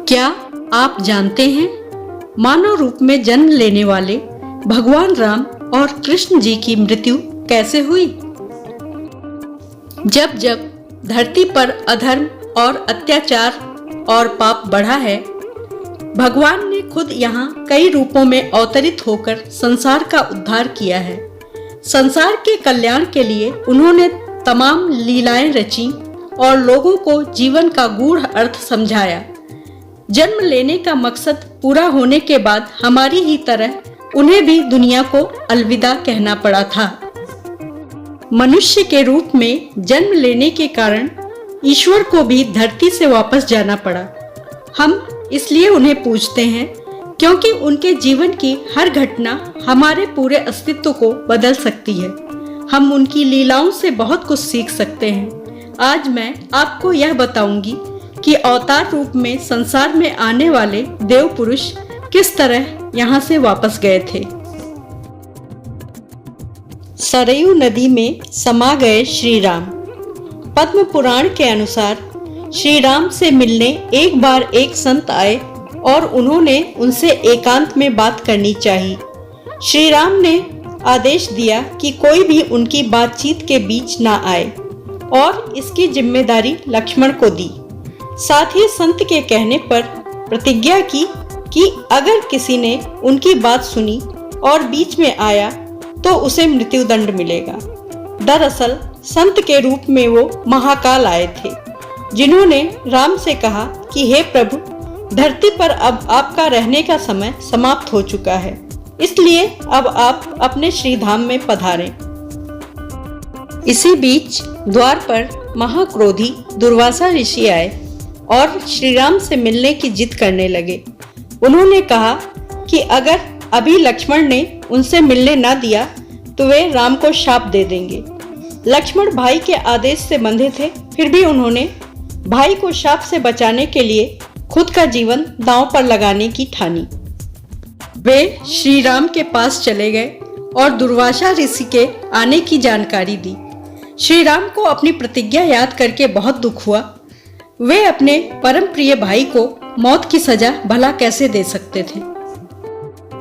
क्या आप जानते हैं मानव रूप में जन्म लेने वाले भगवान राम और कृष्ण जी की मृत्यु कैसे हुई? जब जब धरती पर अधर्म और अत्याचार और पाप बढ़ा है, भगवान ने खुद यहाँ कई रूपों में अवतरित होकर संसार का उद्धार किया है। संसार के कल्याण के लिए उन्होंने तमाम लीलाएं रची और लोगों को जीवन का गूढ़ अर्थ समझाया। जन्म लेने का मकसद पूरा होने के बाद हमारी ही तरह उन्हें भी दुनिया को अलविदा कहना पड़ा था। मनुष्य के रूप में जन्म लेने के कारण ईश्वर को भी धरती से वापस जाना पड़ा। हम इसलिए उन्हें पूजते हैं क्योंकि उनके जीवन की हर घटना हमारे पूरे अस्तित्व को बदल सकती है। हम उनकी लीलाओं से बहुत कुछ सीख सकते हैं। आज मैं आपको यह बताऊंगी कि अवतार रूप में संसार में आने वाले देव पुरुष किस तरह यहाँ से वापस गए थे। सरयू नदी में समा गए श्री राम। पद्म पुराण के अनुसार श्री राम से मिलने एक बार एक संत आए और उन्होंने उनसे एकांत में बात करनी चाहिए। श्री राम ने आदेश दिया कि कोई भी उनकी बातचीत के बीच ना आए और इसकी जिम्मेदारी लक्ष्मण को दी। साथ ही संत के कहने पर प्रतिज्ञा की कि अगर किसी ने उनकी बात सुनी और बीच में आया तो उसे मृत्युदंड मिलेगा। दरअसल संत के रूप में वो महाकाल आए थे, जिन्होंने राम से कहा कि हे प्रभु, धरती पर अब आपका रहने का समय समाप्त हो चुका है, इसलिए अब आप अपने श्रीधाम में पधारें। इसी बीच द्वार पर महाक्रोधी दुर्वासा ऋषि आए और श्री राम से मिलने की जिद करने लगे। उन्होंने कहा कि अगर अभी लक्ष्मण ने उनसे मिलने न दिया तो वे राम को शाप दे देंगे। लक्ष्मण भाई के आदेश से बंधे थे, फिर भी उन्होंने भाई को शाप से बचाने के लिए खुद का जीवन दांव पर लगाने की ठानी। वे श्री राम के पास चले गए और दुर्वासा ऋषि के आने की जानकारी दी। श्री राम को अपनी प्रतिज्ञा याद करके बहुत दुख हुआ। वे अपने परम प्रिय भाई को मौत की सजा भला कैसे दे सकते थे।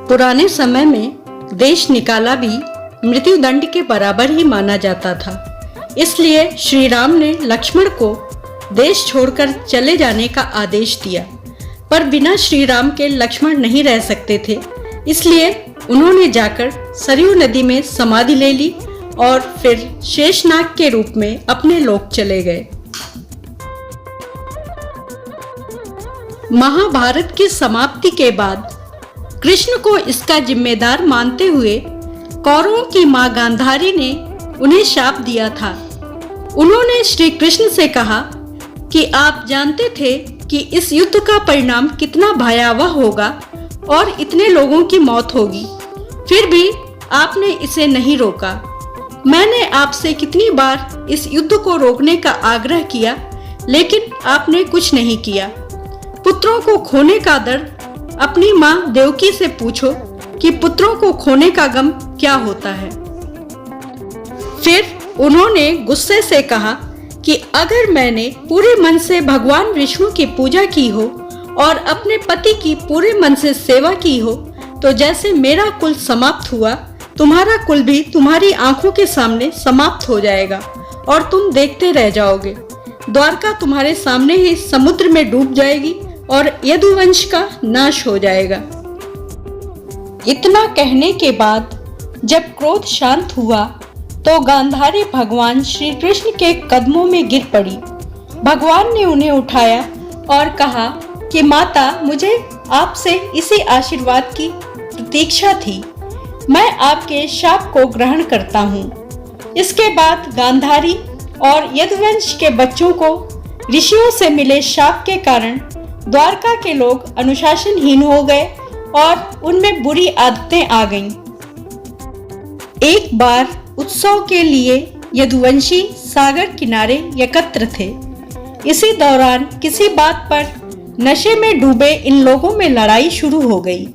पुराने समय में देश निकाला भी मृत्युदंड के बराबर ही माना जाता था। इसलिए श्री राम ने लक्ष्मण को देश छोड़कर चले जाने का आदेश दिया, पर बिना श्री राम के लक्ष्मण नहीं रह सकते थे। इसलिए उन्होंने जाकर सरयू नदी में समाधि ले ली और फिर शेषनाग के रूप में अपने लोक चले गए। महाभारत की समाप्ति के बाद कृष्ण को इसका जिम्मेदार मानते हुए कौरवों की मां गांधारी ने उन्हें शाप दिया था। उन्होंने श्री कृष्ण से कहा कि आप जानते थे कि इस युद्ध का परिणाम कितना भयावह होगा और इतने लोगों की मौत होगी, फिर भी आपने इसे नहीं रोका। मैंने आपसे कितनी बार इस युद्ध को रोकने का आग्रह किया, लेकिन आपने कुछ नहीं किया। पुत्रों को खोने का दर्द अपनी मां देवकी से पूछो कि पुत्रों को खोने का गम क्या होता है। फिर उन्होंने गुस्से से कहा कि अगर मैंने पूरे मन से भगवान विष्णु की पूजा की हो और अपने पति की पूरे मन से सेवा की हो, तो जैसे मेरा कुल समाप्त हुआ, तुम्हारा कुल भी तुम्हारी आंखों के सामने समाप्त हो जाएगा और तुम देखते रह जाओगे। द्वारका तुम्हारे सामने ही समुद्र में डूब जाएगी और यदुवंश का नाश हो जाएगा। इतना कहने के बाद जब क्रोध शांत हुआ तो गांधारी भगवान श्री कृष्ण के कदमों में गिर पड़ी। भगवान ने उन्हें उठाया और कहा कि माता, मुझे आपसे इसी आशीर्वाद की प्रतीक्षा थी। मैं आपके शाप को ग्रहण करता हूँ। इसके बाद गांधारी और यदुवंश के बच्चों को ऋषियों से मिले शाप के कारण द्वारका के लोग अनुशासनहीन हो गए और उनमें बुरी आदतें आ गईं। एक बार उत्सव के लिए यदुवंशी सागर किनारे एकत्र थे। इसी दौरान किसी बात पर नशे में डूबे इन लोगों में लड़ाई शुरू हो गई।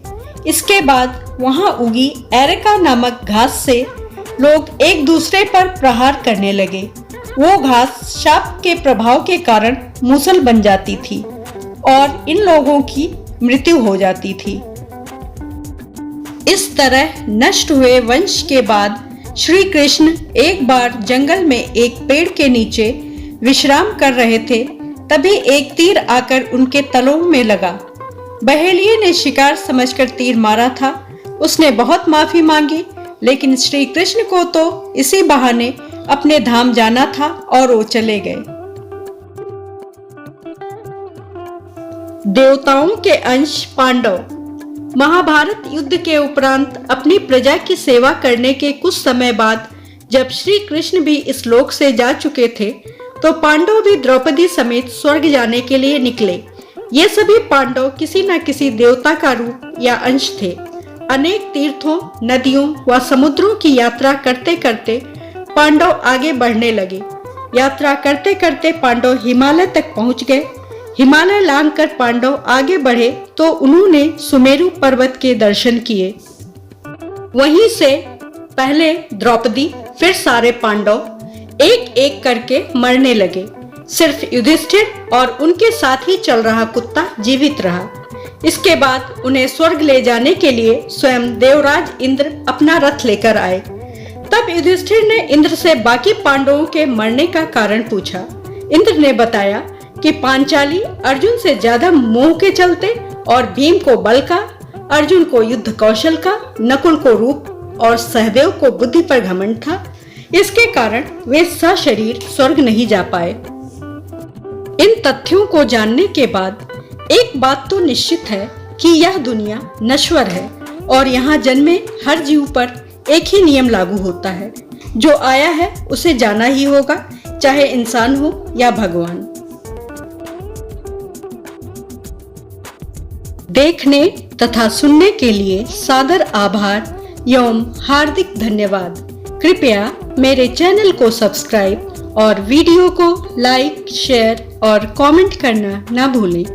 इसके बाद वहां उगी एरेका नामक घास से लोग एक दूसरे पर प्रहार करने लगे। वो घास शाप के प्रभाव के कारण मूसल बन जाती थी। और इन लोगों की मृत्यु हो जाती थी। इस तरह नष्ट हुए वंश के बाद श्री कृष्ण एक बार जंगल में एक पेड़ के नीचे विश्राम कर रहे थे। तभी एक तीर आकर उनके तलों में लगा। बहेलिये ने शिकार समझकर तीर मारा था। उसने बहुत माफी मांगी, लेकिन श्री कृष्ण को तो इसी बहाने अपने धाम जाना था और वो चले गए। देवताओं के अंश पांडव। महाभारत युद्ध के उपरांत अपनी प्रजा की सेवा करने के कुछ समय बाद जब श्री कृष्ण भी इस लोक से जा चुके थे, तो पांडव भी द्रौपदी समेत स्वर्ग जाने के लिए निकले। ये सभी पांडव किसी न किसी देवता का रूप या अंश थे। अनेक तीर्थों, नदियों व समुद्रों की यात्रा करते करते पांडव आगे बढ़ने लगे। यात्रा करते करते पांडव हिमालय तक पहुंच गए। हिमालय लांघकर पांडव आगे बढ़े तो उन्होंने सुमेरु पर्वत के दर्शन किए। वहीं से पहले द्रौपदी, फिर सारे पांडव एक एक करके मरने लगे। सिर्फ युधिष्ठिर और उनके साथ ही चल रहा कुत्ता जीवित रहा। इसके बाद उन्हें स्वर्ग ले जाने के लिए स्वयं देवराज इंद्र अपना रथ लेकर आए। तब युधिष्ठिर ने इंद्र से बाकी पांडवों के मरने का कारण पूछा। इंद्र ने बताया कि पांचाली अर्जुन से ज्यादा मोह के चलते और भीम को बल का, अर्जुन को युद्ध कौशल का, नकुल को रूप और सहदेव को बुद्धि पर घमंड था। इसके कारण वे सशरीर स्वर्ग नहीं जा पाए। इन तथ्यों को जानने के बाद एक बात तो निश्चित है कि यह दुनिया नश्वर है और यहाँ जन्मे हर जीव पर एक ही नियम लागू होता है। जो आया है उसे जाना ही होगा, चाहे इंसान हो या भगवान। देखने तथा सुनने के लिए सादर आभार एवं हार्दिक धन्यवाद। कृपया मेरे चैनल को सब्सक्राइब और वीडियो को लाइक, शेयर और कमेंट करना न भूलें।